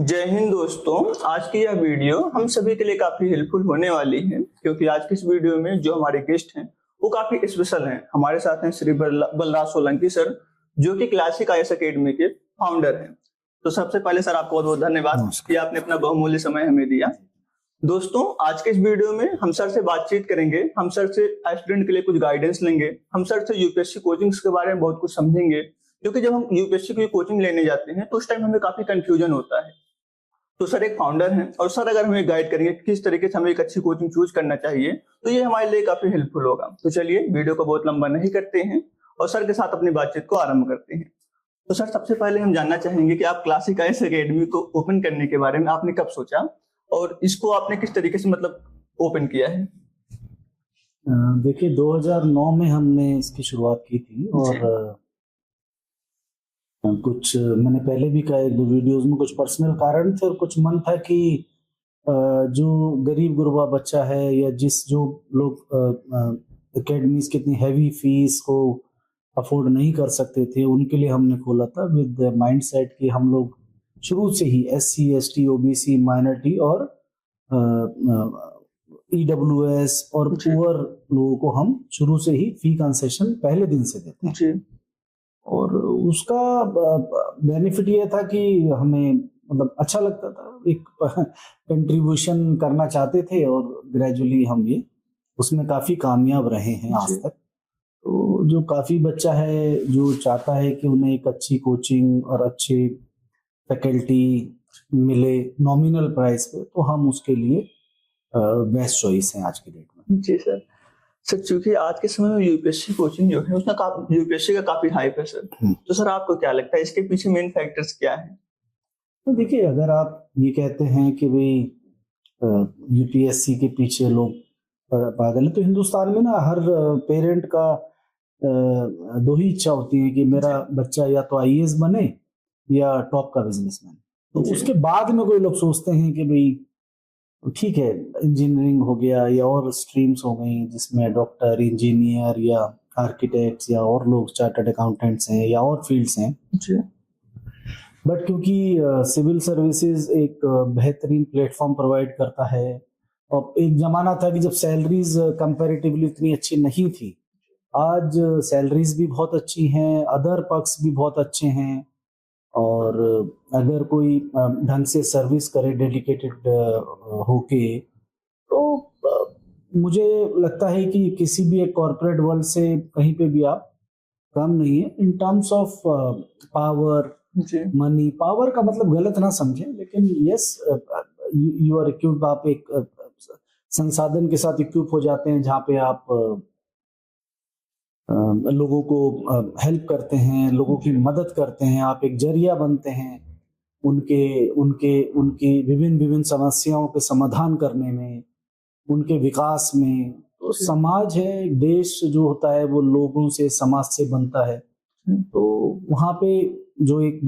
जय हिंद दोस्तों। आज की यह वीडियो हम सभी के लिए काफी हेल्पफुल होने वाली है, क्योंकि आज की इस वीडियो में जो हमारे गेस्ट हैं वो काफी स्पेशल हैं। हमारे साथ हैं श्री बलराज सोलंकी सर, जो कि क्लासिक आईएएस एकेडमी के फाउंडर हैं। तो सबसे पहले सर आपको बहुत बहुत धन्यवाद कि आपने अपना बहुमूल्य समय हमें दिया। दोस्तों, आज के इस वीडियो में हम सर से बातचीत करेंगे, हम सर से स्टूडेंट के लिए कुछ गाइडेंस लेंगे, हम सर से यूपीएससी कोचिंग्स के बारे में बहुत कुछ समझेंगे, क्योंकि जब हम यूपीएससी की कोचिंग लेने जाते हैं तो उस टाइम हमें काफी कंफ्यूजन होता है। तो सर एक फाउंडर हैं और सर अगर हमें गाइड करेंगे कि किस तरीके से हमें एक अच्छी कोचिंग चूज करना चाहिए, तो ये हमारे लिए काफी हेल्पफुल होगा। तो चलिए वीडियो को बहुत लंबा नहीं करते हैं और सर के साथ अपनी बातचीत को आरंभ करते हैं। तो सर सबसे पहले हम जानना चाहेंगे कि आप क्लासिक आईएएस एकेडमी को ओपन करने के बारे में आपने कब सोचा और इसको आपने किस तरीके से ओपन किया है? देखिए 2009 में हमने इसकी शुरुआत की थी और कुछ मैंने पहले भी कहा एक दो वीडियोस में, कुछ पर्सनल कारण थे और कुछ मन था कि जो गरीब गुरबा बच्चा है या जो लोग एकेडमीज की इतनी हैवी फीस को अफोर्ड नहीं कर सकते थे, उनके लिए हमने खोला था विद माइंड सेट कि हम लोग शुरू से ही SC ST OBC माइनॉरिटी और EWS और पुअर लोगों को हम शुरू से ही फी कंसेशन पहले दिन से देते हैं। और उसका बेनिफिट ये था कि हमें मतलब अच्छा लगता था, एक कंट्रीब्यूशन करना चाहते थे और ग्रेजुअली हम ये उसमें काफी कामयाब रहे हैं आज तक। तो जो काफी बच्चा है जो चाहता है कि उन्हें एक अच्छी कोचिंग और अच्छी फैकल्टी मिले नॉमिनल प्राइस पे, तो हम उसके लिए बेस्ट चॉइस है आज के डेट में। जी सर। चूंकि आज के समय में यूपीएससी कोचिंग जो है उसमें यूपीएससी का काफी हाइप है सर, तो सर आपको क्या लगता है इसके पीछे मेन फैक्टर्स क्या है? तो देखिए, अगर आप ये कहते हैं कि भाई यूपीएससी के पीछे लोग पागल है, तो हिंदुस्तान में ना हर पेरेंट का दो ही इच्छा होती है कि मेरा बच्चा या तो आईएएस बने या टॉप का बिजनेसमैन। तो उसके बाद में कोई लोग सोचते हैं कि भाई ठीक है, इंजीनियरिंग हो गया या और स्ट्रीम्स हो गई जिसमें डॉक्टर, इंजीनियर या आर्किटेक्ट्स या और लोग चार्टर्ड अकाउंटेंट्स हैं या और फील्ड्स हैं। बट क्योंकि सिविल सर्विसेज एक बेहतरीन प्लेटफॉर्म प्रोवाइड करता है, और एक जमाना था कि जब सैलरीज कंपैरेटिवली इतनी अच्छी नहीं थी, आज सैलरीज भी बहुत अच्छी हैं, अदर पर्क्स भी बहुत अच्छे हैं, और अगर कोई ढंग से सर्विस करे डेडिकेटेड होके, तो मुझे लगता है कि किसी भी एक कॉर्पोरेट वर्ल्ड से कहीं पे भी आप कम नहीं है in terms of power, money. Power का मतलब गलत ना समझे, लेकिन यस, यू आर इक्विप्ड, आप एक संसाधन के साथ इक्विप हो जाते हैं जहाँ पे आप लोगों को हेल्प करते हैं, लोगों की मदद करते हैं, आप एक जरिया बनते हैं उनकी विभिन्न समस्याओं के समाधान करने में, उनके विकास में। तो समाज है, देश जो होता है वो लोगों से, समाज से बनता है। तो वहाँ पे जो एक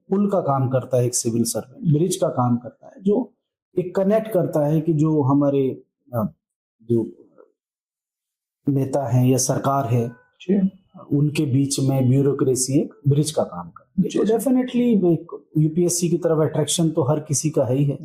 पुल का काम करता है, एक सिविल सर्वेंट ब्रिज का काम करता है, जो एक कनेक्ट करता है कि जो हमारे जो नेता हैं या सरकार है उनके बीच में ब्यूरोक्रेसी एक ब्रिज का काम करती है। तो डेफिनेटली यूपीएससी की तरफ अट्रैक्शन तो हर किसी का है ही है,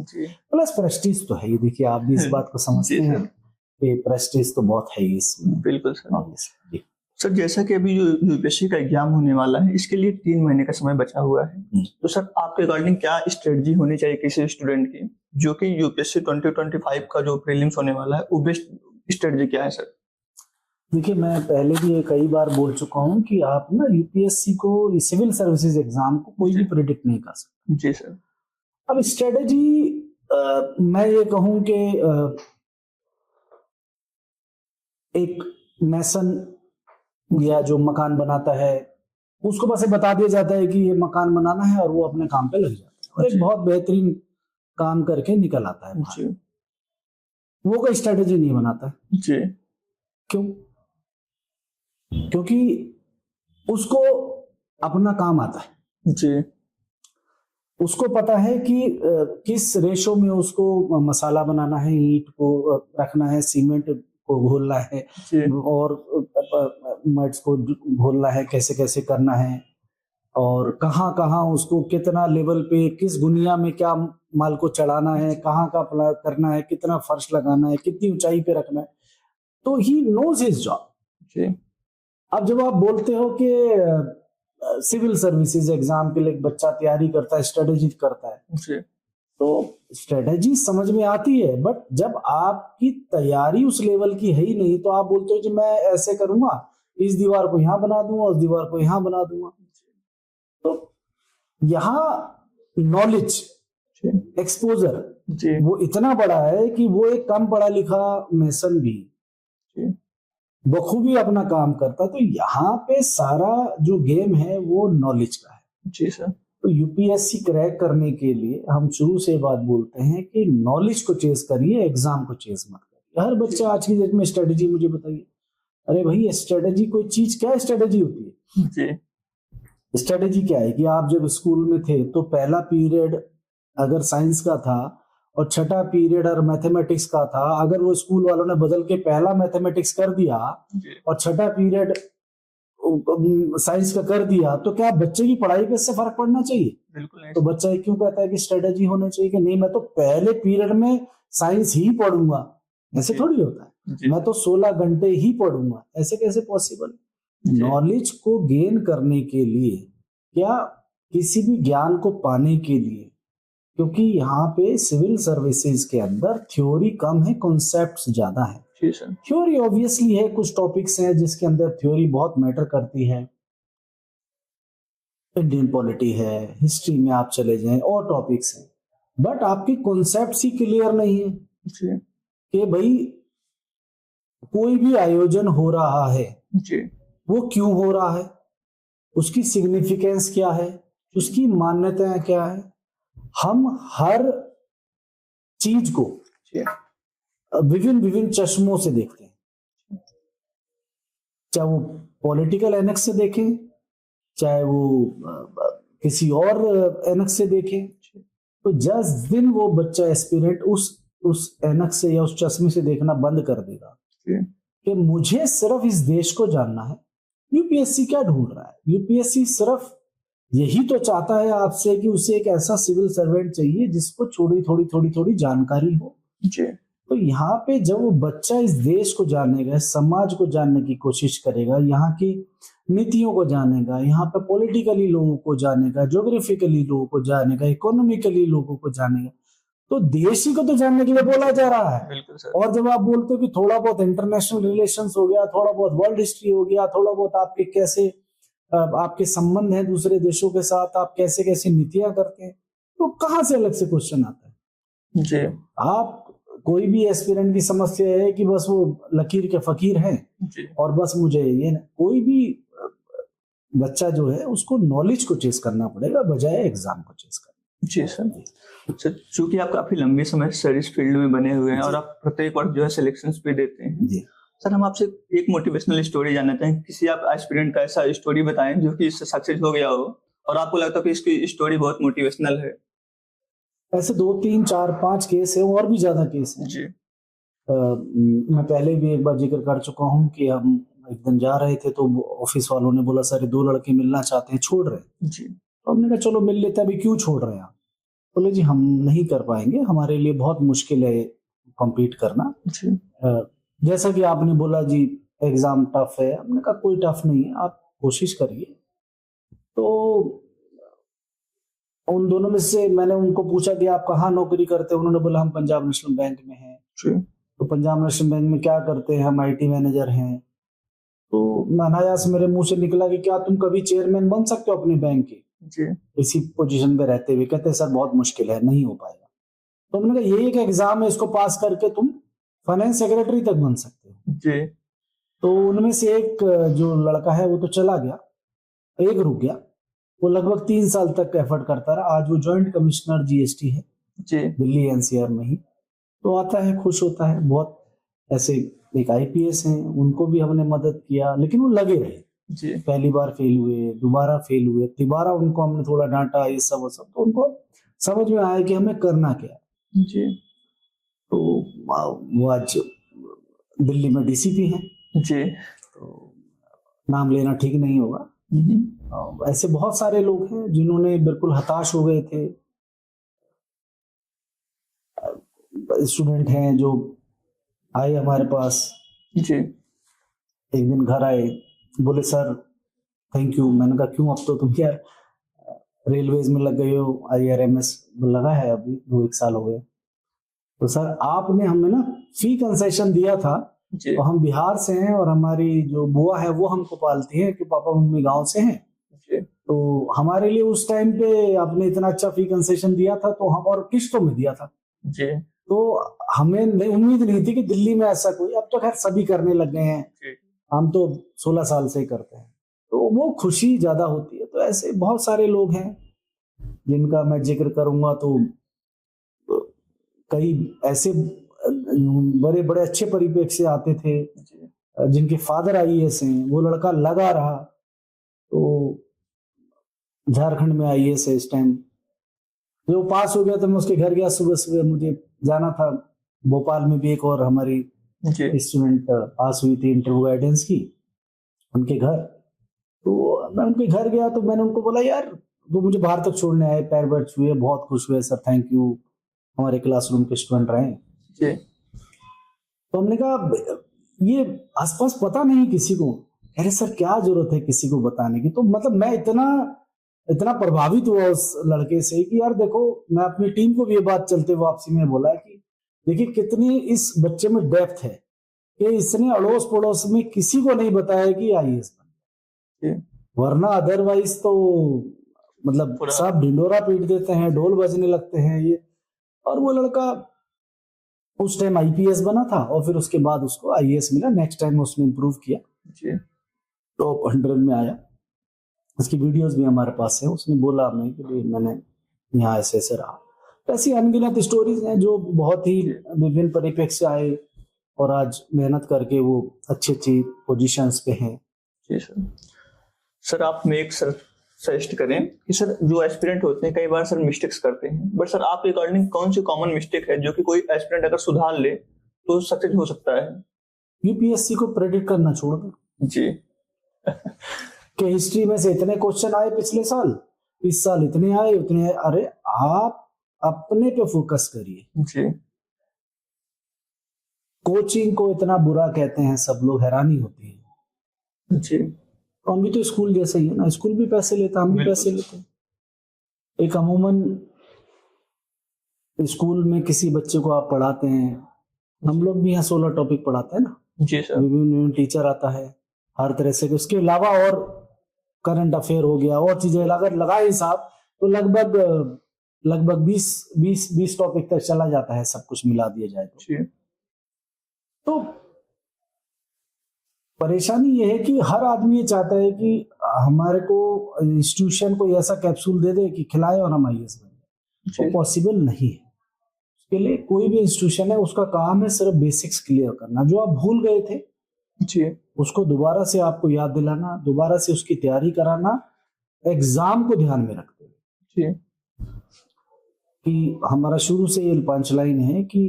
प्लस प्रेस्टीज तो है ही। देखिए, आप भी इस बात को समझते हैं कि प्रेस्टीज तो बहुत है इसमें। बिल्कुल सर। सर जैसा कि अभी यूपीएससी का एग्जाम होने वाला है, इसके लिए 3 महीने का समय बचा हुआ है, तो सर आपके अकॉर्डिंग क्या स्ट्रेटजी होनी चाहिए किसी स्टूडेंट की जो कि यूपीएससी 2025 का जो प्रीलिम्स होने वाला है, वो बेस्ट स्ट्रेटजी क्या है सर? देखिए, मैं पहले भी कई बार बोल चुका हूँ कि आप ना यूपीएससी को, सिविल सर्विसेज एग्जाम को कोई भी प्रेडिक्ट नहीं कर सकता। जी सर। अब स्ट्रेटजी मैं ये कहूँ कि एक मैसन या जो मकान बनाता है उसको बस बता दिया जाता है कि ये मकान बनाना है और वो अपने काम पे लग जाता है और एक बहुत बेहतरीन काम करके निकल आता है। वो कोई स्ट्रेटजी नहीं बनाता है। जी। क्यों? क्योंकि उसको अपना काम आता है। जी। उसको पता है कि किस रेशो में उसको मसाला बनाना है, ईंट को रखना है, सीमेंट को घोलना है और मट्स को घोलना है, कैसे कैसे करना है। और कहाँ कहाँ उसको कितना लेवल पे किस दुनिया में क्या माल को चढ़ाना है, कहाँ का करना है, कितना फर्श लगाना है, कितनी ऊंचाई पे रखना है, तो ही नोज हिज जॉब। अब जब आप बोलते हो कि सिविल सर्विसेज एग्जाम के लिए एक बच्चा तैयारी करता है, स्ट्रेटेजी करता है, तो स्ट्रेटेजी समझ में आती है, बट जब आपकी तैयारी उस लेवल की है ही नहीं, तो आप बोलते हो कि मैं ऐसे करूंगा, इस दीवार को यहां बना दूंगा, उस दीवार को यहां बना दूंगा। तो यहाँ नॉलेज एक्सपोजर वो इतना बड़ा है कि वो एक कम पढ़ा लिखा मेसन भी बखूबी अपना काम करता। तो यहाँ पे सारा जो गेम है वो नॉलेज का है। जी सर। तो यूपीएससी क्रैक करने के लिए हम शुरू से बात बोलते हैं कि नॉलेज को चेस करिए, एग्जाम को चेस मत करिए। हर बच्चा आज की डेट में स्ट्रेटेजी मुझे बताइए, अरे भाई स्ट्रेटेजी कोई चीज, क्या स्ट्रेटेजी होती है? जी। स्ट्रेटेजी क्या है कि आप जब स्कूल में थे तो पहला पीरियड अगर साइंस का था और छठा पीरियड और मैथमेटिक्स का था, अगर वो स्कूल वालों ने बदल के पहला मैथमेटिक्स कर दिया और छठा पीरियड साइंस का कर दिया, तो क्या बच्चे की पढ़ाई पे इससे फर्क पड़ना चाहिए? बिल्कुल नहीं। तो बच्चा क्यों कहता है कि स्ट्रेटेजी होनी चाहिए कि नहीं मैं तो पहले पीरियड में साइंस ही पढ़ूंगा? ऐसे थोड़ी होता है, मैं तो 16 घंटे ही पढ़ूंगा, ऐसे कैसे पॉसिबल? नॉलेज को गेन करने के लिए, क्या किसी भी ज्ञान को पाने के लिए, क्योंकि यहाँ पे सिविल सर्विसेज के अंदर थ्योरी कम है, कॉन्सेप्ट्स ज्यादा है। थ्योरी ऑब्वियसली है, कुछ टॉपिक्स हैं जिसके अंदर थ्योरी बहुत मैटर करती है, इंडियन पॉलिटी है, हिस्ट्री में आप चले जाएं, और टॉपिक्स हैं, बट आपकी कॉन्सेप्ट्स ही क्लियर नहीं है कि भाई कोई भी आयोजन हो रहा है वो क्यों हो रहा है, उसकी सिग्निफिकेंस क्या है, उसकी मान्यताएं क्या है। हम हर चीज को विभिन्न विभिन्न चश्मों से देखते हैं, चाहे वो पॉलिटिकल एनेक्स से देखें, चाहे वो किसी और एनेक्स से देखें। तो जिस दिन वो बच्चा एस्पिरेंट उस एनेक्स से या उस चश्मे से देखना बंद कर देगा कि मुझे सिर्फ इस देश को जानना है, यूपीएससी क्या ढूंढ रहा है? यूपीएससी सिर्फ यही तो चाहता है आपसे कि उसे एक ऐसा सिविल सर्वेंट चाहिए जिसको थोड़ी जानकारी हो। तो यहाँ पे जब वो बच्चा इस देश को जानेगा, समाज को जानने की कोशिश करेगा, यहाँ की नीतियों को जानेगा, यहाँ पे पॉलिटिकली लोगों को जानेगा, ज्योग्राफिकली लोगों को जानेगा, इकोनॉमिकली लोगों को जानेगा, तो देश ही को तो जानने के लिए बोला जा रहा है। बिल्कुल सर। और जब आप बोलते हो कि थोड़ा बहुत इंटरनेशनल रिलेशंस हो गया, थोड़ा बहुत वर्ल्ड हिस्ट्री हो गया, थोड़ा बहुत आपके कैसे आपके संबंध हैं दूसरे देशों के साथ, आप कैसे कैसे नीतियां करते हैं, तो कहां से अलग से क्वेश्चन आता है? जी। आप कोई भी एस्पिरेंट की समस्या है कि बस वो लकीर के फकीर हैं और बस मुझे ये, कोई भी बच्चा जो है उसको नॉलेज को चेस करना पड़ेगा बजाय एग्जाम को चेस करना। जी सर, चूंकि आप काफी लंबे समय से इस फील्ड में बने हुए हैं और आप प्रत्येक वर्ष जो है सिलेक्शंस भी देते हैं जी। सर, हम आपसे एक मोटिवेशनल स्टोरी जानना चाहेंगे, किसी आप एस्पिरेंट का ऐसा स्टोरी बताएं जो कि इससे सक्सेस हो गया हो और आपको लगता है कि इसकी स्टोरी बहुत मोटिवेशनल है। ऐसे 2, 3, 4, 5 केस है और भी ज्यादा केस है जी। मैं पहले भी एक बार जिक्र कर चुका हूँ कि हम एक दिन जा रहे थे तो ऑफिस वालों ने बोला सर 2 लड़के मिलना चाहते हैं, छोड़ रहे जी। तो हमने कहा चलो मिल लेते हैं, अभी क्यों छोड़ रहे हैं आप? बोले जी हम नहीं कर पाएंगे, हमारे लिए बहुत मुश्किल है कॉम्पीट करना जी। जैसा कि आपने बोला जी एग्जाम टफ है, हमने कहा कोई टफ नहीं है, आप कोशिश करिए। तो उन दोनों में से मैंने उनको पूछा कि आप कहाँ नौकरी करते हैं? उन्होंने बोला हम पंजाब नेशनल बैंक में हैं। तो पंजाब नेशनल बैंक में क्या करते हैं? हम आईटी मैनेजर हैं। तो अनायास मेरे मुंह से निकला कि क्या तुम कभी चेयरमैन बन सकते हो अपने बैंक के जी। इसी पोजीशन पे रहते हुए? कहते सर बहुत मुश्किल है, नहीं हो पाएगा। तो हमने कहा ये एक एग्जाम है, इसको पास करके तुम फाइनेंस सेक्रेटरी तक बन सकते हो जी। तो उनमें से एक जो लड़का है वो तो चला गया, एक रुक गया, वो लगभग 3 साल तक एफर्ट करता रहा। आज वो जॉइंट कमिश्नर जीएसटी है जी, दिल्ली एनसीआर में ही। तो आता है, खुश होता है बहुत। ऐसे एक आईपीएस हैं, उनको भी हमने मदद किया, लेकिन वो लगे रहे जी। पहली बार फेल हुए, दोबारा फेल हुए, तिबारा उनको हमने थोड़ा डांटा, ये सब तो उनको समझ में आया कि हमें करना क्या जी। तो वो आज दिल्ली में डीसीपी हैं जी। तो नाम लेना ठीक नहीं होगा, ऐसे बहुत सारे लोग हैं जिन्होंने बिल्कुल हताश हो गए थे। स्टूडेंट हैं जो आए हमारे पास, जी एक दिन घर आए, बोले सर थैंक यू। मैंने कहा क्यों, अब तो तुम यार रेलवेज में लग गए हो, IRMS लगा है अभी 2-1 साल हो गए। तो सर आपने हमें ना फी कंसेशन दिया था, जी तो हम बिहार से हैं और हमारी जो बुआ है वो हमको पालती है कि पापा मम्मी गांव से हैं, जी तो हमारे लिए उस टाइम पे आपने इतना अच्छा फी कंसेशन दिया था, तो हम और किस्तों में दिया था, जी तो हमें उम्मीद नहीं थी कि दिल्ली में ऐसा कोई, अब तो खैर सभी करने लग गए हैं, जी हम तो 16 साल से ही करते हैं, तो वो खुशी ज्यादा होती है। तो ऐसे बहुत सारे लोग हैं जिनका मैं जिक्र करूंगा तो कई ऐसे बड़े बड़े अच्छे परिप्रेक्ष्य से आते थे, जी जिनके फादर IAS हैं, वो लड़का लगा रहा, तो झारखंड में IAS है इस टाइम, जो पास हो गया तो मैं उसके घर गया, सुबह सुबह मुझे जाना था, भोपाल में भी एक और हमारी जी स्टूडेंट पास हुई थी इंटरव्यू गाइडेंस की, उनके घर, तो मैं उनके घर गया तो मैंने उनको बोला यार, वो मुझे बाहर तक छोड़ने आए, पैर पैर छुए, बहुत खुश हुए, सर थैंक यू, हमारे क्लासरूम के स्टूडेंट रहे। जी तो हमने कहा ये आसपास पता नहीं किसी को, अरे सर क्या जरूरत है किसी को बताने की। तो मतलब मैं इतना इतना प्रभावित हुआ उस लड़के से कि यार देखो, मैं अपनी टीम को भी ये बात चलते वापसी में बोला कि देखिए कितनी इस बच्चे में डेप्थ है कि इसने अड़ोस पड़ोस में किसी को नहीं बताया कि IAS बन, जी वरना अदरवाइज तो मतलब पूरा सब ढिंडोरा पीट देते हैं, ढोल बजने लगते हैं ये। और वो लड़का उस टाइम IPS बना था और फिर उसके बाद उसको IAS मिला, नेक्स्ट टाइम उसने इम्प्रूव किया, जी टॉप 100 में आया। उसकी वीडियोस भी हमारे पास है, उसने बोला हमें कि भाई मैंने यहाँ ऐसे ऐसे रहा। तो ऐसी अनगिनत स्टोरीज हैं जो बहुत ही जी विभिन्न परिप्रेक्ष्य से आए और आज मेहनत करके वो अच्छी अच्छी पोजीशंस पे हैं। जी सर। सर आप में एक सर सजेस्ट करें कि सर जो एस्पिरेंट होते हैं कई बार सर मिस्टेक्स करते हैं, बट सर आपके अकॉर्डिंग कौन सी कॉमन मिस्टेक है जो कि कोई एस्पिरेंट अगर सुधार ले तो सक्सेस हो सकता है? UPSC को प्रेडिक्ट करना छोड़ दो जी कि हिस्ट्री में से इतने क्वेश्चन आए पिछले साल, इस साल इतने आए उतने आए, अरे आप अपने पे फोकस करिए। जी कोचिंग को इतना बुरा कहते हैं सब लोग, हैरानी होती है। जी तो हम भी तो स्कूल जैसे ही है ना, स्कूल भी पैसे लेता, हम भी पैसे लेते हैं। एक अमूमन स्कूल में किसी बच्चे को आप पढ़ाते हैं, हम लोग भी यहाँ 16 टॉपिक पढ़ाते हैं ना, जी सर विभिन्न टीचर आता है हर तरह से, उसके अलावा और करंट अफेयर हो गया और चीजें, अगर लगाए हिसाब तो लगभग लगभग 20 टॉपिक तक चला जाता है, सब कुछ मिला दिया जाए जी तो परेशानी ये है कि हर आदमी ये चाहता है कि हमारे को इंस्टीट्यूशन को ऐसा कैप्सूल दे दे कि खिलाए और हम IAS बन जाए, वो पॉसिबल नहीं है। उसके लिए कोई भी इंस्टीट्यूशन है, उसका काम है सिर्फ बेसिक्स क्लियर करना, जो आप भूल गए थे जी उसको दोबारा से आपको याद दिलाना, दोबारा से उसकी तैयारी कराना, एग्जाम को ध्यान में रखते हुए। जी कि हमारा शुरू से ये पंचलाइन है कि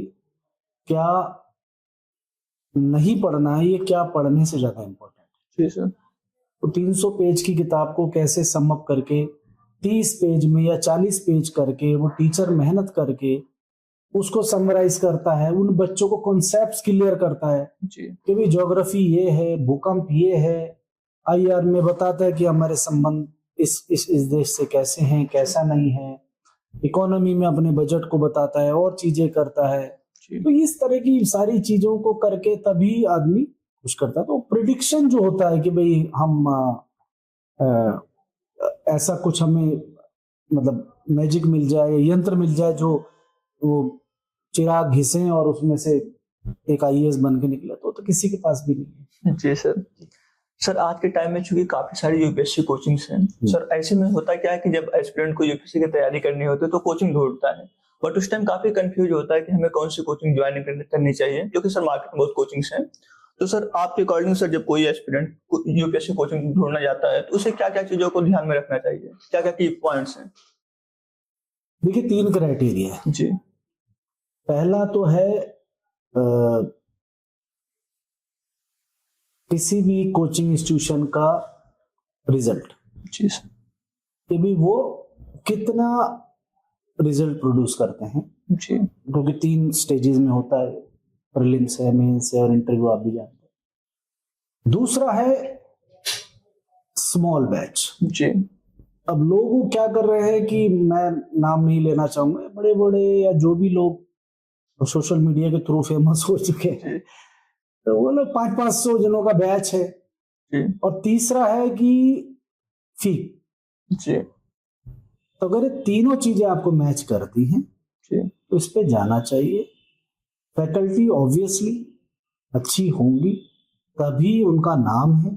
क्या नहीं पढ़ना है, ये क्या पढ़ने से ज्यादा इंपॉर्टेंट है। जी सर तो 300 पेज की किताब को कैसे सम अप करके 30 पेज में या 40 पेज करके वो टीचर मेहनत करके उसको समराइज करता है, उन बच्चों को कॉन्सेप्ट्स क्लियर करता है जी कि भाई ज्योग्राफी ये है, भूकंप ये है, IR में बताता है कि हमारे संबंध इस देश से कैसे हैं, कैसा नहीं है, इकोनॉमी में अपने बजट को बताता है और चीजें करता है। जी तो इस तरह की सारी चीजों को करके तभी आदमी कुछ करता है। तो प्रिडिक्शन जो होता है कि भाई हम ऐसा कुछ हमें मतलब मैजिक मिल जाए या यंत्र मिल जाए जो वो चिराग घिसे और उसमें से एक IAS बन के निकले, तो किसी के पास भी नहीं है। जी सर। सर आज के टाइम में चूंकि काफी सारी यूपीएससी कोचिंग्स हैं सर, ऐसे में होता क्या है कि जब एस्पिरेंट को यूपीएससी की तैयारी करनी होती है तो कोचिंग ढूंढता है, बट उस टाइम काफी कंफ्यूज होता है कि हमें कौन सी कोचिंग ज्वाइन करनी चाहिए, क्योंकि सर मार्केट में बहुत कोचिंग्स हैं। तो सर आपके अकॉर्डिंग सर जब कोई एस्पिरेंट यूपीएससी कोचिंग ढूंढना जाता है तो उसे क्या क्या चीजों को ध्यान में रखना चाहिए, क्या क्या की पॉइंट्स हैं? देखिए 3 क्राइटेरिया है। जी पहला तो है किसी भी कोचिंग इंस्टीट्यूशन का रिजल्ट जी सर। कि भी वो कितना रिजल्ट प्रोड्यूस करते हैं, जी क्योंकि 3 स्टेजेस में होता है, प्रीलिम्स है, मेंस है और इंटरव्यू, आप भी जानते हैं। दूसरा है स्मॉल बैच। जी अब लोग क्या कर रहे हैं कि मैं नाम नहीं लेना चाहूंगा, बड़े बड़े या जो भी लोग सोशल मीडिया के थ्रू फेमस हो चुके हैं, तो वो लोग 500-500 जनों का बैच है। जी और तीसरा है कि फी। जी तो अगर ये तीनों चीजें आपको मैच करती हैं जी तो इस पे जाना चाहिए। फैकल्टी ऑब्वियसली अच्छी होंगी, तभी उनका नाम है।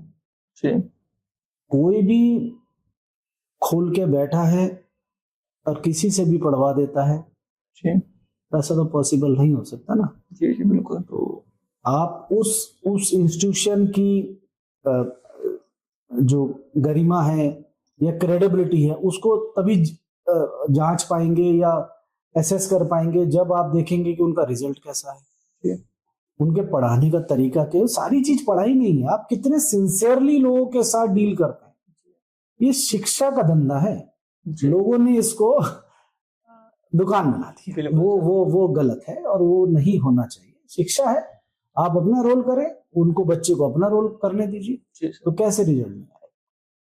जी कोई भी खोल के बैठा है और किसी से भी पढ़वा देता है, जी ऐसा तो पॉसिबल नहीं हो सकता ना। जी जी बिल्कुल। तो आप उस इंस्टीट्यूशन की अ, जो गरिमा है या क्रेडिबिलिटी है, उसको तभी जांच पाएंगे या एसेस कर पाएंगे जब आप देखेंगे कि उनका रिजल्ट कैसा है, जी उनके पढ़ाने का तरीका क्या है। सारी चीज पढ़ाई नहीं है, आप कितने सिंसियरली लोगों के साथ डील करते हैं। ये शिक्षा का धंधा है, जी लोगों ने इसको दुकान बना दिया। बिल्कुल वो गलत है और वो नहीं होना चाहिए। शिक्षा है, आप अपना रोल करें, उनको बच्चे को अपना रोल करने दीजिए, जी सर तो कैसे रिजल्ट में आए।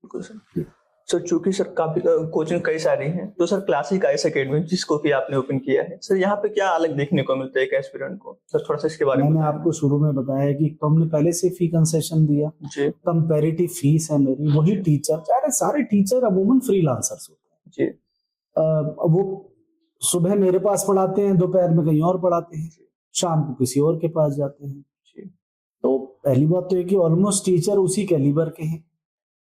बिल्कुल सर। सर चूंकि सर काफी कोचिंग कई सारी हैं, तो सर क्लासिक आईएएस एकेडमी जिसको कि आपने ओपन किया है, सर यहाँ पे क्या अलग देखने को मिलता है एक एस्पिरेंट को, सर थोड़ा सा इसके बारे में मैंने बताएं। आपको शुरू में बताया कि हमने पहले से फी कंसेशन दिया, जी कंपैरेटिव फीस है मेरी। वही टीचर, सारे टीचर अमूमन फ्रीलांसर्स होते हैं। जी वो सुबह मेरे पास पढ़ाते हैं, दोपहर में कहीं और पढ़ाते हैं, शाम को किसी और के पास जाते हैं। जी तो पहली बात तो ये कि ऑलमोस्ट टीचर उसी कैलिबर के जी।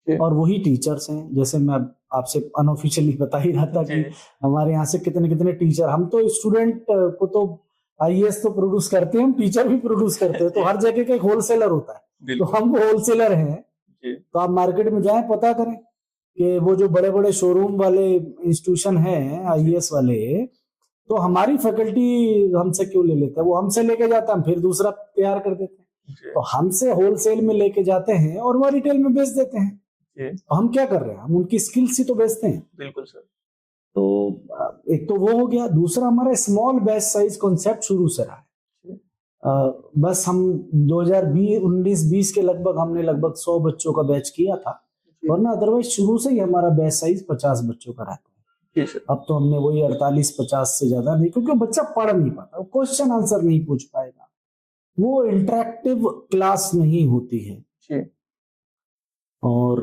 हैं और वही टीचर्स हैं। जैसे मैं आपसे अनऑफिशियली बता ही रहा था कि जी हमारे यहाँ से कितने कितने टीचर, हम तो स्टूडेंट को तो आईएएस तो प्रोड्यूस करते हैं, हम टीचर भी प्रोड्यूस करते हैं। तो हर जगह का एक होलसेलर होता है, तो बिल्कुल हम वो होलसेलर हैं। जी तो आप मार्केट में जाएं, पता करें कि वो जो बड़े बड़े शोरूम वाले इंस्टीट्यूशन हैं आईएएस वाले, तो हमारी फैकल्टी हमसे क्यों ले लेते हैं। वो हमसे लेके जाता है, हम फिर दूसरा तैयार कर देते हैं। जी तो हमसे होलसेल में लेके जाते हैं और वो रिटेल में बेच देते हैं। जी तो हम क्या कर रहे हैं, हम उनकी स्किल्स ही तो बेचते हैं। बिल्कुल सर। तो एक तो वो हो गया। दूसरा, हमारा स्मॉल बैच साइज कॉन्सेप्ट शुरू से रहा है। बस हम 2019-20 के लगभग हमने लगभग 100 बच्चों का बैच किया था, वरना अदरवाइज शुरू से ही हमारा बैच साइज 50 बच्चों का रहता है। जी सर अब तो हमने वही 48-50 से ज्यादा नहीं, क्योंकि बच्चा पढ़ नहीं पाता, क्वेश्चन आंसर नहीं पूछ पाएगा, वो इंटरेक्टिव क्लास नहीं होती है। जी और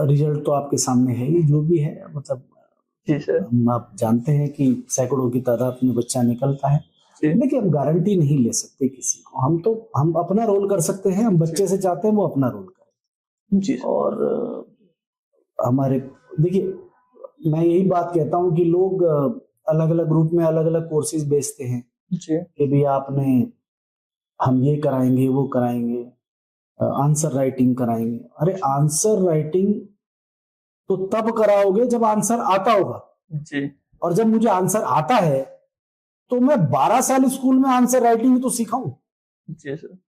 रिजल्ट तो आपके सामने है ही, जो भी है। मतलब जी सर आप जानते हैं कि सैकड़ों की तादाद में बच्चा निकलता है। जी देखिए, हम गारंटी नहीं ले सकते किसी को, हम अपना रोल कर सकते हैं। हम बच्चे से चाहते हैं वो अपना रोल करे। जी सर और हमारे, देखिए, मैं यही बात कहता हूं कि लोग अलग अलग ग्रुप में अलग अलग कोर्सेज बेचते हैं जी कि भी आपने, हम ये कराएंगे वो कराएंगे, आंसर राइटिंग कराएंगे। अरे आंसर राइटिंग तो तब कराओगे जब आंसर आता होगा, जी और जब मुझे आंसर आता है तो मैं 12 साल स्कूल में आंसर राइटिंग तो सीखाऊं। जी सर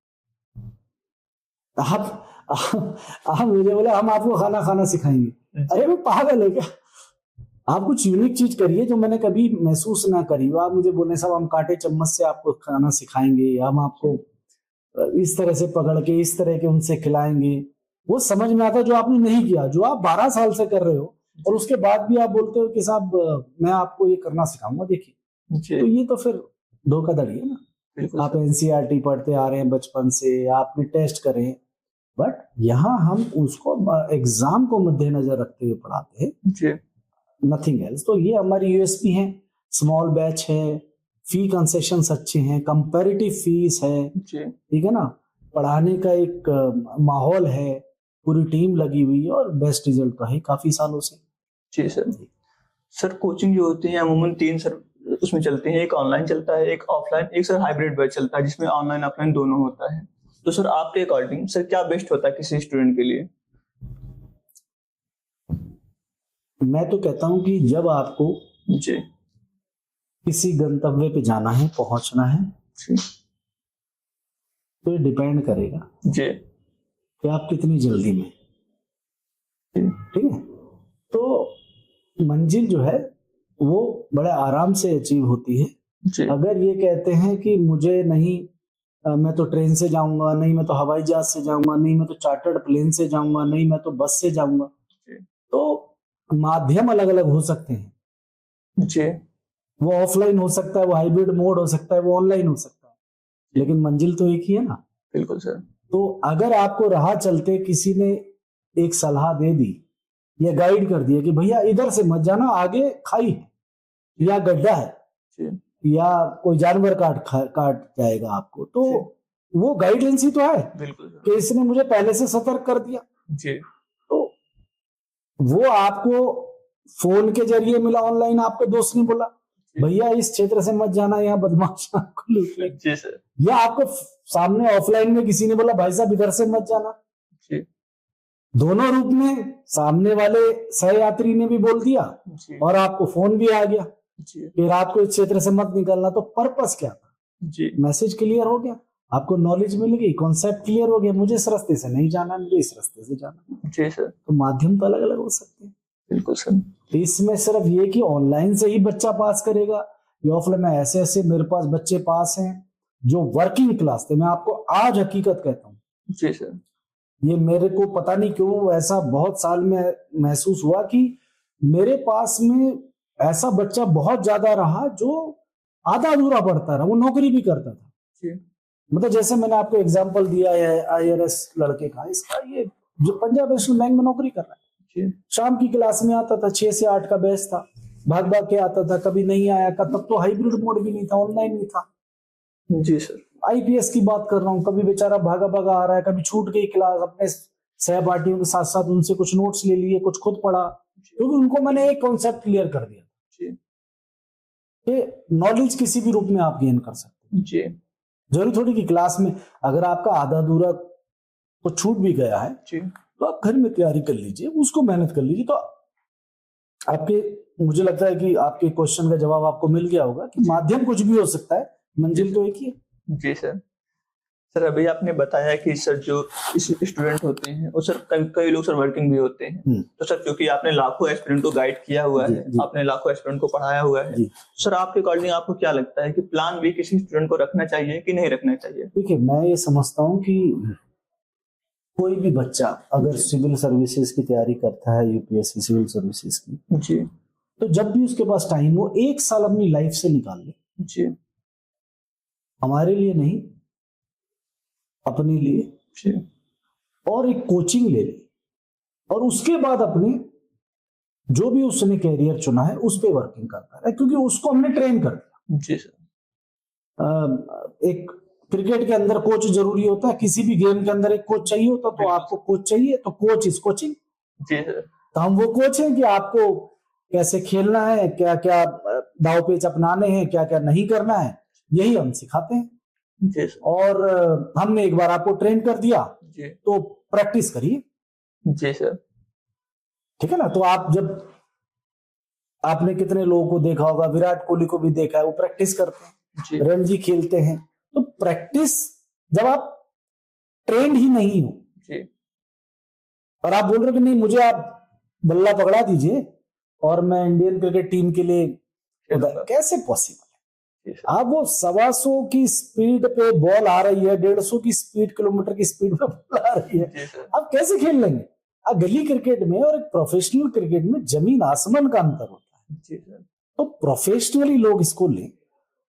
आप मुझे बोले हम आपको खाना खाना सिखाएंगे। अरे मैं पागल है क्या। आप कुछ यूनिक चीज करिए जो मैंने कभी महसूस ना करी हो। आप मुझे बोले साहब हम कांटे चम्मच से आपको खाना सिखाएंगे, हम आपको इस तरह से पकड़ के इस तरह के उनसे खिलाएंगे, वो समझ में आता जो आपने नहीं किया, जो आप 12 साल से कर रहे हो, और उसके बाद भी आप बोलते हो कि साहब मैं आपको ये करना सिखाऊंगा। देखिए, जी तो ये तो फिर धोखाधड़ी है ना। बिल्कुल आप सर एनसीईआरटी पढ़ते आ रहे हैं बचपन से, आपने टेस्ट करे, बट यहाँ हम उसको एग्जाम को मद्देनजर रखते हुए पढ़ाते हैं, जी नथिंग एल्स। तो ये हमारी यूएसपी है। स्मॉल बैच है, फी कंसेशंस अच्छे हैं, कंपैरेटिव फीस है, जी ठीक है ना, पढ़ाने का एक माहौल है, पूरी टीम लगी हुई है, और बेस्ट रिजल्ट तो है काफी सालों से। जी सर। सर कोचिंग जो होती है अमूमन 3 सर उसमें चलती हैं, एक ऑनलाइन चलता है, एक ऑफलाइन, एक सर हाइब्रिड बैच चलता है जिसमें ऑनलाइन ऑफलाइन दोनों होता है। तो सर आपके अकॉर्डिंग सर क्या बेस्ट होता है किसी स्टूडेंट के लिए। मैं तो कहता हूं कि जब आपको जी किसी गंतव्य पे जाना है, पहुंचना है, जी तो ये डिपेंड करेगा जी कि आप कितनी जल्दी में तो मंजिल जो है वो बड़े आराम से अचीव होती है। जी अगर ये कहते हैं कि मुझे नहीं मैं तो ट्रेन से जाऊंगा, नहीं मैं तो हवाई जहाज से जाऊंगा, नहीं मैं तो चार्टर्ड प्लेन से जाऊंगा, नहीं मैं तो बस से जाऊंगा, जी तो माध्यम अलग अलग हो सकते हैं। जी वो ऑफलाइन हो सकता है, वो हाइब्रिड मोड हो सकता है, वो ऑनलाइन हो सकता है, लेकिन मंजिल तो एक ही है ना। बिल्कुल सर। तो अगर आपको राह चलते किसी ने एक सलाह दे दी या गाइड कर दिया कि भैया इधर से मत जाना, आगे खाई है या गड्ढा है जी या कोई जानवर काट जाएगा आपको, तो जी वो गाइडेंस ही तो है बिल्कुल सर। कि इसने मुझे पहले से सतर्क कर दिया। जी तो वो आपको फोन के जरिए मिला, ऑनलाइन आपके दोस्त ने बोला भैया इस क्षेत्र से मत जाना, यहाँ बदमाश आपको लूट लेंगे। जी सर। या आपको सामने ऑफलाइन में किसी ने बोला भाई साहब इधर से मत जाना। जी दोनों रूप में सामने वाले सहयात्री ने भी बोल दिया जी और आपको फोन भी आ गया जी कि रात को इस क्षेत्र से मत निकलना। तो पर्पस क्या था? जी मैसेज क्लियर हो गया, आपको नॉलेज मिल गई, कॉन्सेप्ट क्लियर हो गया, मुझे इस रास्ते से नहीं जाना, मुझे इस रास्ते से जाना। जी सर। तो माध्यम तो अलग अलग हो सकते हैं। बिल्कुल सर। तो इसमें सिर्फ ये कि ऑनलाइन से ही बच्चा पास करेगा या ऑफलाइन में, ऐसे ऐसे मेरे पास बच्चे पास हैं जो वर्किंग क्लास थे। मैं आपको आज हकीकत कहता हूँ, जी सर। ये मेरे को पता नहीं क्यों ऐसा बहुत साल में महसूस हुआ कि मेरे पास में ऐसा बच्चा बहुत ज्यादा रहा जो आधा अधूरा पढ़ता रहा, वो नौकरी भी करता था। जी मतलब जैसे मैंने आपको एग्जांपल दिया है IRS लड़के का, इसका ये जो पंजाब नेशनल बैंक में नौकरी कर रहा है, जी शाम की क्लास में आता था, 6 से 8 का बैच था, भाग भाग के आता था, कभी नहीं आया का, तब तो हाइब्रिड मोड भी नहीं था, ऑनलाइन नहीं था। जी सर। IPS की बात कर रहा हूँ, कभी बेचारा भागा भागा आ रहा है, कभी छूट गई क्लास, अपने सहपाठियों के साथ साथ उनसे कुछ नोट्स ले लिए, कुछ खुद पढ़ा, क्योंकि उनको मैंने एक कॉन्सेप्ट क्लियर कर दिया जी कि नॉलेज किसी भी रूप में आप गेन कर सकते हैं। जी जरूरी थोड़ी कि क्लास में अगर आपका आधा अधूरा कुछ छूट भी गया है जी तो आप घर में तैयारी कर लीजिए, उसको मेहनत कर लीजिए। तो आपके, मुझे लगता है कि आपके क्वेश्चन का जवाब आपको मिल गया होगा कि माध्यम कुछ भी हो सकता है, मंजिल तो एक ही है। जी सर। सर अभी आपने बताया कि सर जो स्टूडेंट होते हैं वो सर कई लोग सर वर्किंग भी होते हैं। तो सर क्योंकि आपने लाखों एस्पिरेंट को गाइड किया हुआ है, आपने लाखों एस्पिरेंट को पढ़ाया हुआ है, सर आपके अकॉर्डिंग आपको क्या लगता है कि प्लान बी किसी स्टूडेंट को रखना चाहिए कि नहीं रखना चाहिए? देखिए, मैं ये समझता हूँ कि कोई भी बच्चा अगर सिविल सर्विसेज की तैयारी करता है, UPSC सिविल सर्विसेज की, जी, तो जब भी उसके पास टाइम हो, 1 साल अपनी लाइफ से निकाल ले। जी, हमारे लिए नहीं, अपने लिए, जी, और एक कोचिंग ले ले और उसके बाद अपने जो भी उसने कैरियर चुना है उस पे वर्किंग करता है, क्योंकि उसको हमने ट्रेन कर दिया। जी सर। एक क्रिकेट के अंदर कोच जरूरी होता है, किसी भी गेम के अंदर एक कोच चाहिए होता, तो आपको कोच चाहिए, तो कोच इज कोचिंग। जी सर। तो हम वो कोच हैं कि आपको कैसे खेलना है, क्या क्या दाव पेच अपनाने हैं, क्या क्या नहीं करना है, यही हम सिखाते हैं। जी सर। और हमने एक बार आपको ट्रेन कर दिया जी, तो प्रैक्टिस करिए। जी सर। ठीक है ना। तो आप जब, आपने कितने लोगों को देखा होगा, विराट कोहली को भी देखा है, वो प्रैक्टिस करते हैं, रणजी खेलते हैं। तो प्रैक्टिस, जब आप ट्रेंड ही नहीं हो जी, और आप बोल रहे हो कि नहीं मुझे आप बल्ला पकड़ा दीजिए और मैं इंडियन क्रिकेट टीम के लिए, कैसे पॉसिबल है? आप वो 125 की स्पीड पे बॉल आ रही है, 150 की स्पीड, किलोमीटर की स्पीड पे बॉल आ रही है, आप कैसे खेल लेंगे? गली क्रिकेट में और एक प्रोफेशनल क्रिकेट में जमीन आसमान का अंतर होता है। जी सर। तो प्रोफेशनली लोग इसको लें,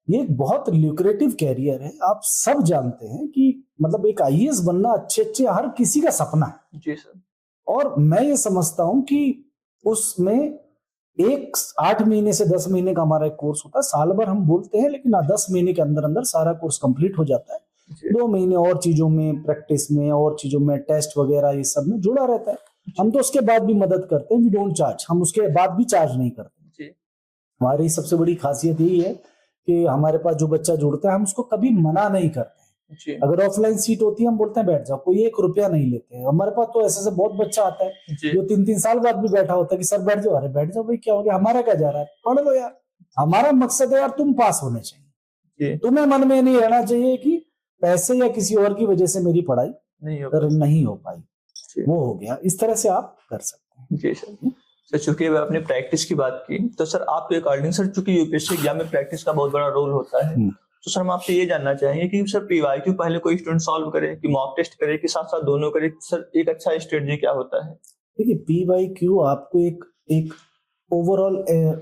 ये एक बहुत ल्यूक्रेटिव कैरियर है। आप सब जानते हैं कि मतलब एक IAS बनना अच्छे हर किसी का सपना है। जी सर। और मैं ये समझता हूं कि उसमें एक 8 महीने से 10 महीने का हमारा एक कोर्स होता है। साल भर हम बोलते हैं, लेकिन 10 महीने के अंदर अंदर सारा कोर्स कंप्लीट हो जाता है। 2 महीने और चीजों में, प्रैक्टिस में और चीजों में, टेस्ट वगैरह ये सब में जुड़ा रहता है। हम तो उसके बाद भी मदद करते हैं, वी डोंट चार्ज, हम उसके बाद भी चार्ज नहीं करते। हमारी सबसे बड़ी खासियत यही है कि हमारे पास जो बच्चा जुड़ता है हम उसको कभी मना नहीं करते। अगर ऑफलाइन सीट होती है हम बोलते हैं बैठ जाओ, कोई 1 रुपया नहीं लेते हैं। हमारे पास तो ऐसे बहुत बच्चा आता है जो 3-3 साल बाद भी बैठा होता है कि सर बैठ जाओ। अरे बैठ जाओ भाई, क्या हो गया, हमारा क्या जा रहा है, पढ़ लो यार। हमारा मकसद है यार तुम पास होने चाहिए। तुम्हें मन में नहीं रहना चाहिए कि पैसे या किसी और की वजह से मेरी पढ़ाई नहीं हो पाई, वो हो गया। इस तरह से आप कर सकते हैं। जी सर। सर चूंकि अब आपने प्रैक्टिस की बात की, तो सर आपके अकॉर्डिंग सर चूंकि यूपीएससी एग्जाम में प्रैक्टिस का बहुत बड़ा रोल होता है, तो सर हम आपसे ये जानना चाहेंगे कि सर पीवाईक्यू पहले कोई स्टूडेंट सॉल्व करे कि मॉक टेस्ट करे कि साथ साथ दोनों करे, सर एक अच्छा स्ट्रेटजी क्या होता है? देखिए, पीवाईक्यू आपको एक ओवरऑल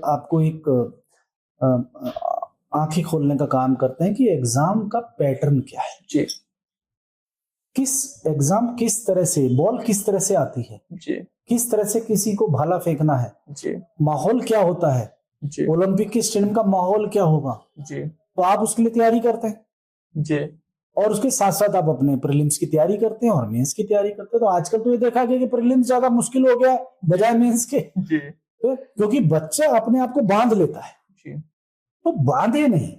आपको एक आंखें खोलने का काम करते हैं कि एग्जाम का पैटर्न क्या है जी किस एग्जाम किस तरह से बॉल किस तरह से आती है जी किस तरह से किसी को भाला फेंकना है जी माहौल क्या होता है जी ओलंपिक के स्टेडियम का माहौल क्या होगा जी तो आप उसके लिए तैयारी करते हैं जी और उसके साथ साथ आप अपने प्रीलिम्स की तैयारी करते हैं और मेंस की तैयारी करते हैं। तो आजकल तो ये देखा गया कि प्रीलिम्स ज्यादा मुश्किल हो गया है बजाय मेंस के, जी तो क्योंकि बच्चा अपने आप को बांध लेता है। जी तो बांधे नहीं।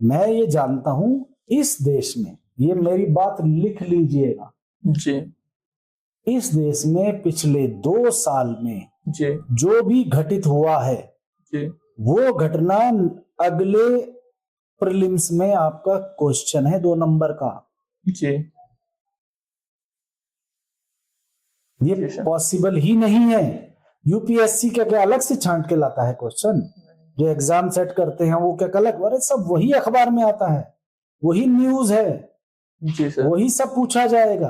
मैं ये जानता हूं इस देश में, ये मेरी बात लिख लीजिएगा, जी इस देश में पिछले 2 साल में जी जो भी घटित हुआ है जी वो घटना अगले प्रीलिम्स में आपका क्वेश्चन है 2 नंबर का। जी ये जी सर। पॉसिबल ही नहीं है। यूपीएससी क्या अलग से छांट के लाता है क्वेश्चन? जो एग्जाम सेट करते हैं वो क्या अलग? अरे सब वही अखबार में आता है, वही न्यूज है, जी सर। वही सब पूछा जाएगा,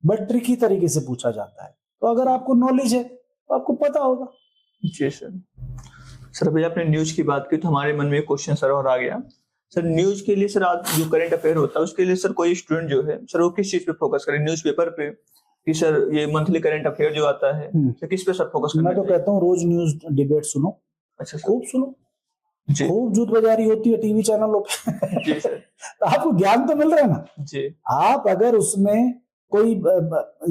बट ट्रिकी तरीके से पूछा जाता है। तो अगर आपको नॉलेज है तो आपको पता होगा। जी सर। सर अभी आपने न्यूज की बात की तो हमारे मन में एक क्वेश्चन सर और आ गया। सर न्यूज के लिए सर आज जो करंट अफेयर होता है उसके लिए सर कोई स्टूडेंट जो है सर वो किस चीज पे फोकस करे? न्यूज़पेपर पे कि सर ये मंथली करंट अफेयर जो आता है तो किस पे सर फोकस करना मैं तो कहता हूँ रोज न्यूज डिबेट सुनो। अच्छा सर। खूब सुनो, जी खूब जूत बाजारी होती है टीवी चैनलों पे। जी सर। तो आपको ज्ञान तो मिल रहा है ना। जी आप अगर उसमें कोई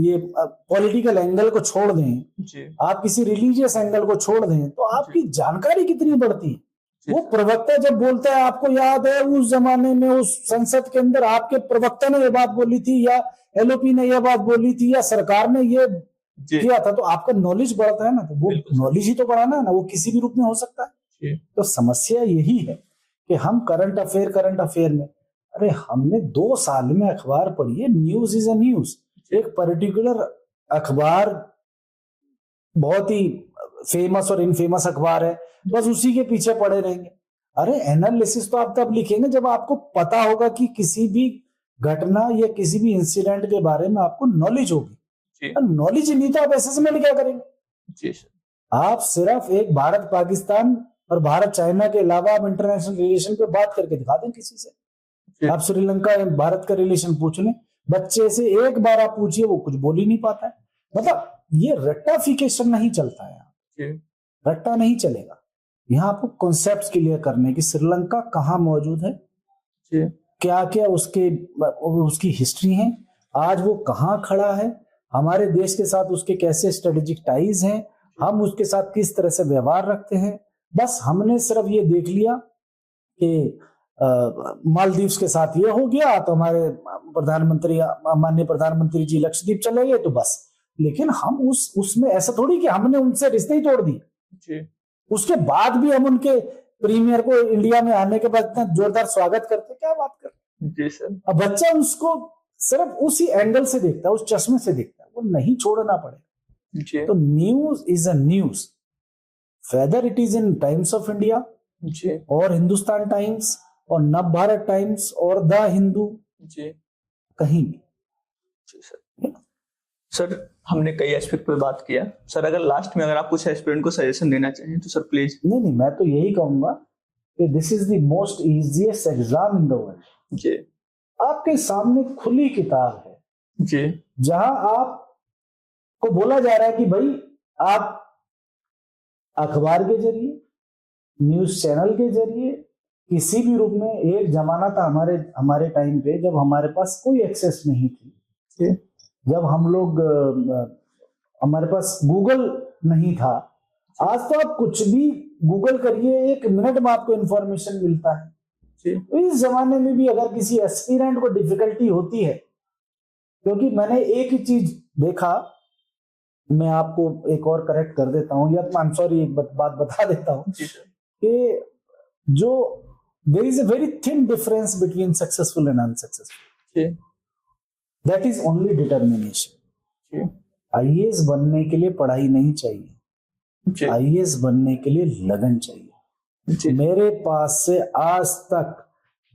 ये पॉलिटिकल एंगल को छोड़ दें, जी आप किसी रिलीजियस एंगल को छोड़ दें, तो आपकी जानकारी कितनी बढ़ती है। वो प्रवक्ता जब बोलता है, आपको याद है उस जमाने में उस संसद के अंदर आपके प्रवक्ता ने ये बात बोली थी, या एलओपी ने ये बात बोली थी, या सरकार ने ये किया था, तो आपका नॉलेज बढ़ता है ना। तो वो नॉलेज ही तो बढ़ाना है ना, वो किसी भी रूप में हो सकता है। तो समस्या यही है कि हम करंट अफेयर में, अरे हमने 2 साल में अखबार पढ़ी है। News is a news. एक पर्टिकुलर अखबार बहुत ही फेमस और इनफेमस अखबार है, बस उसी के पीछे पड़े रहेंगे। अरे एनालिसिस तो आप तब लिखेंगे जब आपको पता होगा कि किसी भी घटना या किसी भी इंसिडेंट के बारे में आपको नॉलेज होगी। नॉलेज नहीं तो आप ऐसे में क्या करेंगे? जी सर। आप सिर्फ एक भारत पाकिस्तान और भारत चाइना के अलावा आप इंटरनेशनल रिलेशन पे बात करके दिखा दें किसी से। आप श्रीलंका भारत का रिलेशन पूछ लें, बच्चे से एक बार आप पूछिए वो कुछ बोल ही नहीं पाता है। मतलब ये रट्टाफिकेशन नहीं चलता है, रट्टा नहीं चलेगा। यहाँ आपको कॉन्सेप्ट्स क्लियर करने कि श्रीलंका कहाँ मौजूद है, क्या क्या उसकी हिस्ट्री है, आज वो कहाँ खड़ा है, हमारे देश के साथ उसके कैसे स्ट्रेटेजिक टाइज हैं, हम उसके साथ किस तरह से व्यवहार रखते हैं। बस हमने सिर्फ ये देख लिया कि मालदीव्स के साथ ये हो गया तो हमारे माननीय प्रधानमंत्री जी लक्षद्वीप चले गए, तो बस। लेकिन हम उसमें ऐसा थोड़ी कि हमने उनसे रिश्ते ही तोड़ दिए। उसके बाद भी हम उनके प्रीमियर को इंडिया में आने के बाद इतना जोरदार स्वागत करते, क्या बात करते। जी सर। अब बच्चा उसको सिर्फ उसी एंगल से देखता है, उस चश्मे से देखता है, वो नहीं छोड़ना पड़ेगा। तो news is a news, whether it is in times of India और हिंदुस्तान टाइम्स और नव भारत टाइम्स और द हिंदू, कहीं भी। सर हमने कई एस्पेक्ट पे बात किया। सर अगर लास्ट में अगर आप कुछ एस्पिरेंट को सजेशन देना चाहें तो सर प्लीज। नहीं, मैं तो यही कहूंगा कि this is the most easiest exam in the world. जी। आपके सामने खुली किताब है जी, जहां आपको बोला जा रहा है कि भाई आप अखबार के जरिए, न्यूज चैनल के जरिए, किसी भी रूप में। एक जमाना था हमारे टाइम पे जब हमारे पास कोई एक्सेस नहीं थी, जब हम लोग हमारे पास गूगल नहीं था। आज तो आप कुछ भी गूगल करिए, 1 मिनट में आपको इंफॉर्मेशन मिलता है। तो इस जमाने में भी अगर किसी एस्पिरेंट को डिफिकल्टी होती है, क्योंकि मैंने एक ही चीज देखा, मैं आपको एक और करेक्ट कर देता हूं, या आई एम सॉरी एक बात बता देता हूं कि जो there is a very thin difference between successful and unsuccessful, that is only determination. IAS बनने के लिए पढ़ाई नहीं चाहिए, जी आईएएस बनने के लिए लगन चाहिए। जी मेरे पास से आज तक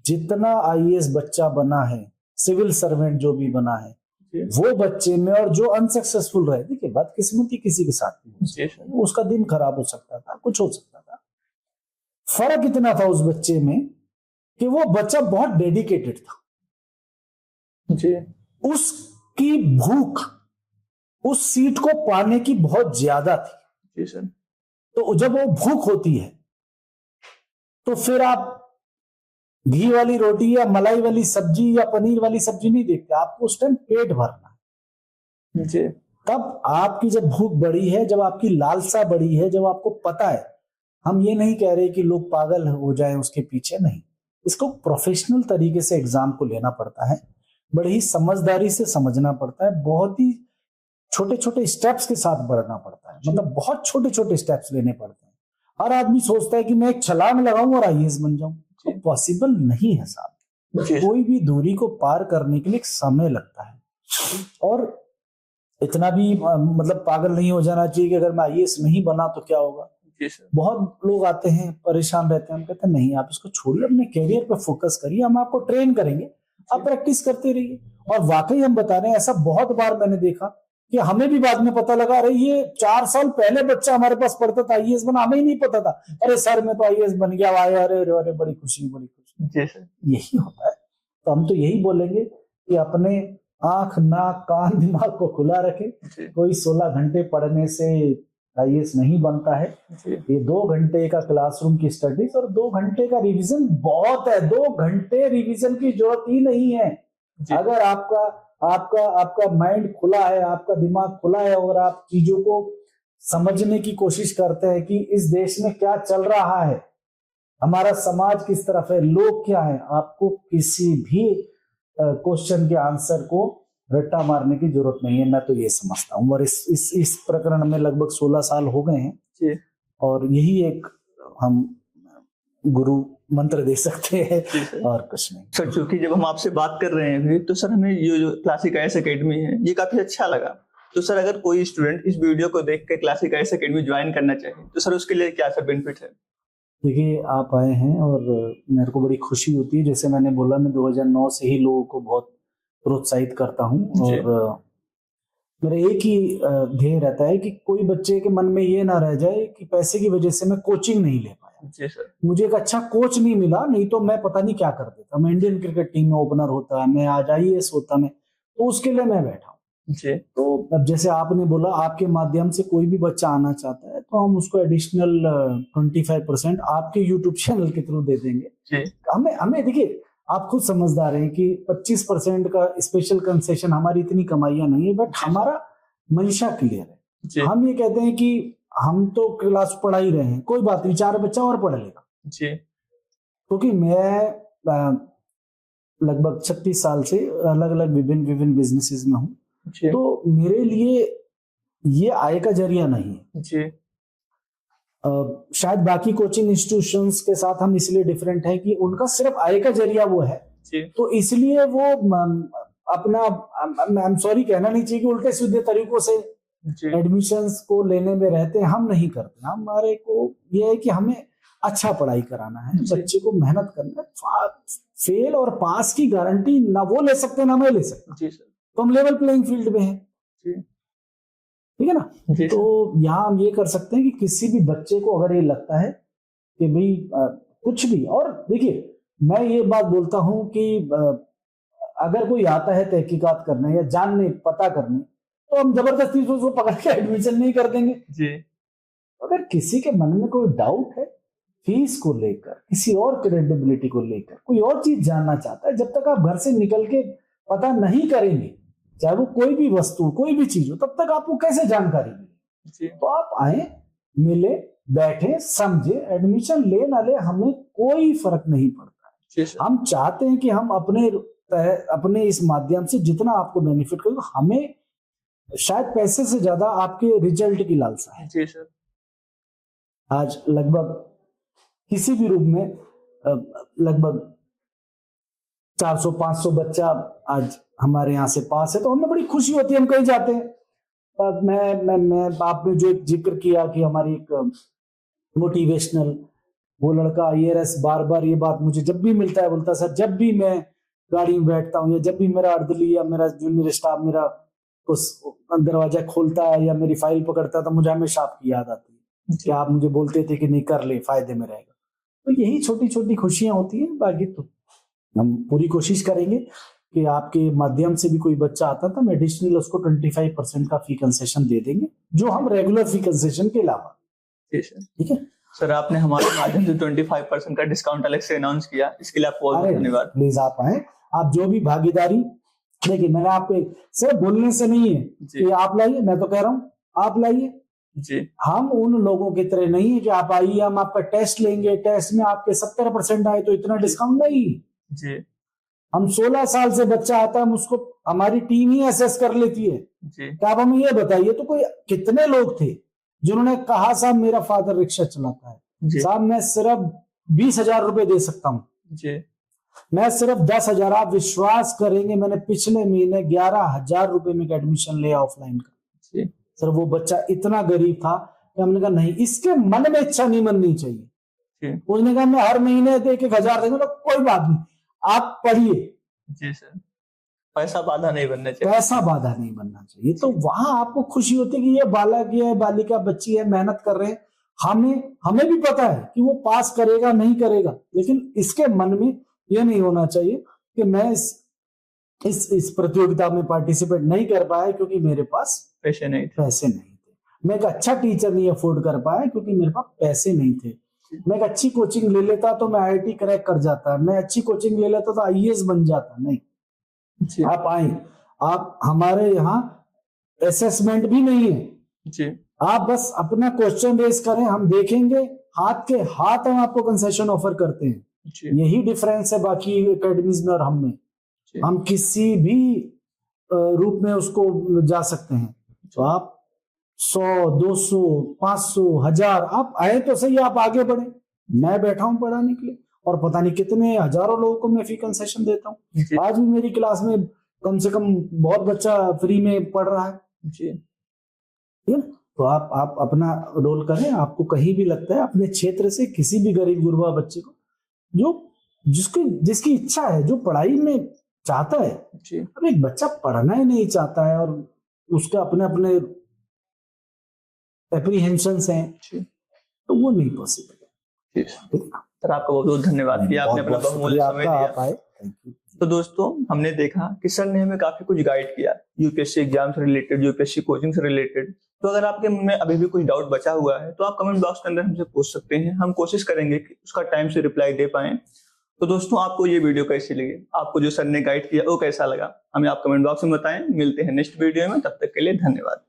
जितना आईएएस बच्चा बना है, सिविल सर्वेंट जो भी बना है, जी वो बच्चे में, और जो अनसक्सेसफुल रहे, देखिए बदकिस्मती किसी के साथ नहीं हो जी सकती, उसका दिन खराब हो सकता था, कुछ हो सकता था। फर्क इतना था उस बच्चे में कि वो बच्चा बहुत डेडिकेटेड था। जी उसकी भूख उस सीट को पाने की बहुत ज्यादा थी। जी सर। तो जब वो भूख होती है तो फिर आप घी वाली रोटी या मलाई वाली सब्जी या पनीर वाली सब्जी नहीं देखते, आपको उस टाइम पेट भरना है। जी तब आपकी जब भूख बड़ी है, जब आपकी लालसा बड़ी है, जब आपको पता है, हम ये नहीं कह रहे कि लोग पागल हो जाएं उसके पीछे, नहीं, इसको प्रोफेशनल तरीके से एग्जाम को लेना पड़ता है, बड़ी ही समझदारी से समझना पड़ता है, बहुत ही छोटे छोटे स्टेप्स के साथ बढ़ना पड़ता है, मतलब बहुत छोटे छोटे स्टेप्स लेने पड़ते हैं। हर आदमी सोचता है कि मैं एक छलांग लगाऊं और आईएएस बन जाऊं, तो पॉसिबल नहीं है साहब। जी कोई भी दूरी को पार करने के लिए एक समय लगता है, और इतना भी मतलब पागल नहीं हो जाना चाहिए कि अगर मैं आईएएस नहीं बना तो क्या होगा। जी सर। बहुत लोग आते हैं परेशान रहते हैं, हम कहते हैं नहीं, आप इसको छोड़िए, अपने कैरियर पे फोकस करिए, हम आपको ट्रेन करेंगे, आप प्रैक्टिस करते रहिए। और वाकई हम बता रहे हैं, ऐसा बहुत बार मैंने देखा कि हमें भी बाद में पता लगा, अरे ये 4 साल पहले बच्चा हमारे पास पढ़ता था, आईएएस बना, हमें ही नहीं पता था, अरे सर मैं तो आईएएस बन गया, आए, अरे अरे अरे बड़ी खुशी, बड़ी खुशी। जी सर। यही होता है। तो हम तो यही बोलेंगे कि अपने आंख, नाक, कान, दिमाग को खुला रखें। कोई 16 घंटे पढ़ने से आईएएस नहीं बनता है। ये 2 घंटे का क्लासरूम की स्टडीज और 2 घंटे का रिवीजन बहुत है। 2 घंटे रिवीजन की जरूरत ही नहीं है। अगर आपका आपका आपका माइंड खुला है, आपका दिमाग खुला है, और आप चीजों को समझने की कोशिश करते हैं कि इस देश में क्या चल रहा है, हमारा समाज किस तरफ है, लोग क्या है, आपको किसी भी क्वेश्चन के आंसर को रट्टा मारने की जरूरत नहीं है। मैं तो ये समझता हूँ, और इस प्रकरण में लगभग 16 साल हो गए हैं, और यही एक हम गुरु मंत्र दे सकते हैं, और कुछ नहीं। सर चूंकि जब हम आपसे बात कर रहे हैं अभी, तो सर हमें ये जो क्लासिक आईएएस एकेडमी है ये काफी अच्छा लगा। तो सर अगर कोई स्टूडेंट इस वीडियो को देख कर क्लासिक आईएएस एकेडमी ज्वाइन करना चाहे तो सर उसके लिए क्या सर बेनिफिट है? देखिए, आप आए हैं और मेरे को बड़ी खुशी होती है। जैसे मैंने बोला, मैं 2009 से ही लोगों को बहुत प्रोत्साहित करता हूँ, और मेरा एक ही ध्येय रहता है कि कोई बच्चे के मन में ये ना रह जाए कि पैसे की वजह से मैं कोचिंग नहीं ले पाया। जी सर। मुझे एक अच्छा कोच नहीं मिला, नहीं तो मैं पता नहीं क्या कर देता, मैं इंडियन क्रिकेट टीम में ओपनर होता, मैं आज आईएएस होता, मैं तो उसके लिए मैं बैठा हूँ। तो अब जैसे आपने बोला, आपके माध्यम से कोई भी बच्चा आना चाहता है तो हम उसको एडिशनल 25% आपके यूट्यूब चैनल के थ्रू दे देंगे। हमें देखिए, आप खुद समझदार हैं कि 25% का स्पेशल कंसेशन, हमारी इतनी कमाइयां नहीं है, बट हमारा मंशा क्लियर है। हम ये कहते हैं कि हम तो क्लास पढ़ा ही रहे हैं, कोई बात नहीं, 4 बच्चा और पढ़ लेगा। क्योंकि मैं लगभग 36 साल से अलग अलग विभिन्न बिजनेसेस में हूँ, तो मेरे लिए ये आय का जरिया नहीं है। शायद बाकी कोचिंग इंस्टीट्यूशंस के साथ हम इसलिए डिफरेंट है कि उनका सिर्फ आय का जरिया वो है, तो इसलिए वो अपना, आई एम सॉरी कहना नहीं चाहिए कि उल्टे सीधे तरीकों से एडमिशंस को लेने में रहते हैं। हम नहीं करते, हमारे को ये है कि हमें अच्छा पढ़ाई कराना है, बच्चे को मेहनत करना है। फेल और पास की गारंटी ना वो ले सकते ना मैं ले सकता, तो हम लेवल प्लेइंग फील्ड में हैं, ठीक है ना। तो यहाँ हम ये कर सकते हैं कि किसी भी बच्चे को अगर ये लगता है कि भाई कुछ भी, और देखिए मैं ये बात बोलता हूं कि अगर कोई आता है तहकीकात करने या जानने, पता करने, तो हम जबरदस्ती से उसको पकड़ के एडमिशन नहीं कर देंगे। अगर किसी के मन में कोई डाउट है फीस को लेकर, किसी और क्रेडिबिलिटी को लेकर, कोई और चीज जानना चाहता है, जब तक आप घर से निकल के पता नहीं करेंगे, चाहे वो कोई भी वस्तु, कोई भी चीज हो, तब तक आपको कैसे जानकारी मिलेगी? तो आप आए, मिले, बैठे, समझे, एडमिशन ले ना ले, हमें कोई फर्क नहीं पड़ता है। हम चाहते हैं कि हम अपने इस माध्यम से जितना आपको बेनिफिट करें, हमें शायद पैसे से ज्यादा आपके रिजल्ट की लालसा है। जी सर। आज लगभग किसी भी रूप में लगभग 400-500 बच्चा आज हमारे यहाँ से पास है, तो हमें बड़ी खुशी होती है। हम कहीं जाते हैं मैं आपने जो एक जिक्र किया कि हमारी एक मोटिवेशनल, वो लड़का IAS बार बार ये बात मुझे जब भी मिलता है बोलता है, सर जब भी मैं गाड़ी में बैठता हूँ या जब भी मेरा अर्दली या मेरा जूनियर स्टाफ मेरा उस दरवाजा खोलता है या मेरी फाइल पकड़ता है तो मुझे हमेशा आपकी याद आती है कि आप मुझे बोलते थे कि नहीं कर ले, फायदे में रहेगा। तो यही छोटी छोटी खुशियां होती हैं। बाकी तो हम पूरी कोशिश करेंगे कि आपके माध्यम से भी कोई बच्चा आता था, मैं एडिशनल उसको 25% का फी कंसेशन दे देंगे, जो हम रेगुलर फी कंसेशन के अलावा। ठीक है सर, आपने हमारे माध्यम से 25% का डिस्काउंट अलग से अनाउंस किया, इसके लिए आपको बहुत धन्यवाद। प्लीज आप आए, आप जो भी भागीदारी, देखिए मैंने आपको सर बोलने से नहीं है कि आप लाइए, मैं तो कह रहा हूँ आप लाइए जी। हम उन लोगों की तरह नहीं है कि आप आइए हम आपका टेस्ट लेंगे, टेस्ट में आपके 70% आए तो इतना डिस्काउंट नहीं जी। हम 16 साल से बच्चा आता है, हम उसको हमारी टीम ही असेस कर लेती है जी। तो आप हमें ये बताइए तो कोई कितने लोग थे जिन्होंने कहा साहब मेरा फादर रिक्शा चलाता है, साहब मैं सिर्फ 20,000 रुपए दे सकता हूँ जी, मैं सिर्फ 10,000, आप विश्वास करेंगे मैंने पिछले महीने 11,000 रुपए में एक एडमिशन लिया ऑफलाइन का जी। सर वो बच्चा इतना गरीब था कि हमने कहा नहीं, इसके मन में इच्छा नहीं बननी चाहिए। उसने कहा मैं हर महीने 1,000 देंगे, तो कोई बात नहीं आप पढ़िए जी सर, पैसा बाधा नहीं बनना चाहिए, पैसा बाधा नहीं बनना चाहिए। तो वहां आपको खुशी होती है कि ये बालक है, बालिका, बच्ची है, मेहनत कर रहे हैं, हमें भी पता है कि वो पास करेगा नहीं करेगा, लेकिन इसके मन में ये नहीं होना चाहिए कि मैं इस प्रतियोगिता में पार्टिसिपेट नहीं कर पाया क्योंकि मेरे पास पैसे नहीं थे, मैं एक अच्छा टीचर नहीं अफोर्ड कर पाया क्योंकि मेरे पास पैसे नहीं थे, मैं एक अच्छी कोचिंग ले लेता तो मैं IIT क्रैक कर जाता, मैं अच्छी कोचिंग ले लेता तो IAS बन जाता। नहीं, आप आए, आप हमारे यहाँ असेसमेंट भी नहीं है जी। आप बस अपना क्वेश्चन रेज करें, हम देखेंगे, हाथ के हाथ हम आपको कंसेशन ऑफर करते हैं। यही डिफरेंस है बाकी एकेडमीज में और हम में, हम किसी भी रूप में उसको जा सकते हैं। तो आप 100, 200, 500, 1000 आप आए तो सही, आप आगे बढ़े, मैं बैठा हूं पढ़ाने के लिए और पता नहीं कितने हजारों लोगों को मैं फी कंसेशन देता हूँ। आज भी मेरी क्लास में कम से कम बहुत बच्चा फ्री में पढ़ रहा है जी। तो आप अपना रोल करें, आपको कहीं भी लगता है अपने क्षेत्र से किसी भी गरीब गुरबा बच्चे को जिसकी इच्छा है, जो पढ़ाई में चाहता है, अब एक बच्चा पढ़ना ही नहीं चाहता है और उसके अपने अपने एप्रीहेंशंस हैं तो वो नहीं पॉसिबल है। सर आपका बहुत बहुत धन्यवाद कि आपने अपना बहुमूल्य समय दिया। तो दोस्तों हमने देखा कि सर ने हमें काफी कुछ गाइड किया यूपीएससी एग्जाम से रिलेटेड, यूपीएससी कोचिंग से रिलेटेड। तो अगर आपके मन में अभी भी कुछ डाउट बचा हुआ है तो आप कमेंट बॉक्स के अंदर हमसे पूछ सकते हैं, हम कोशिश करेंगे कि उसका टाइम से रिप्लाई दे पाएं। तो दोस्तों आपको ये वीडियो कैसी लगी, आपको जो सर ने गाइड किया वो कैसा लगा, हमें आप कमेंट बॉक्स में बताएं। मिलते हैं नेक्स्ट वीडियो में, तब तक के लिए धन्यवाद।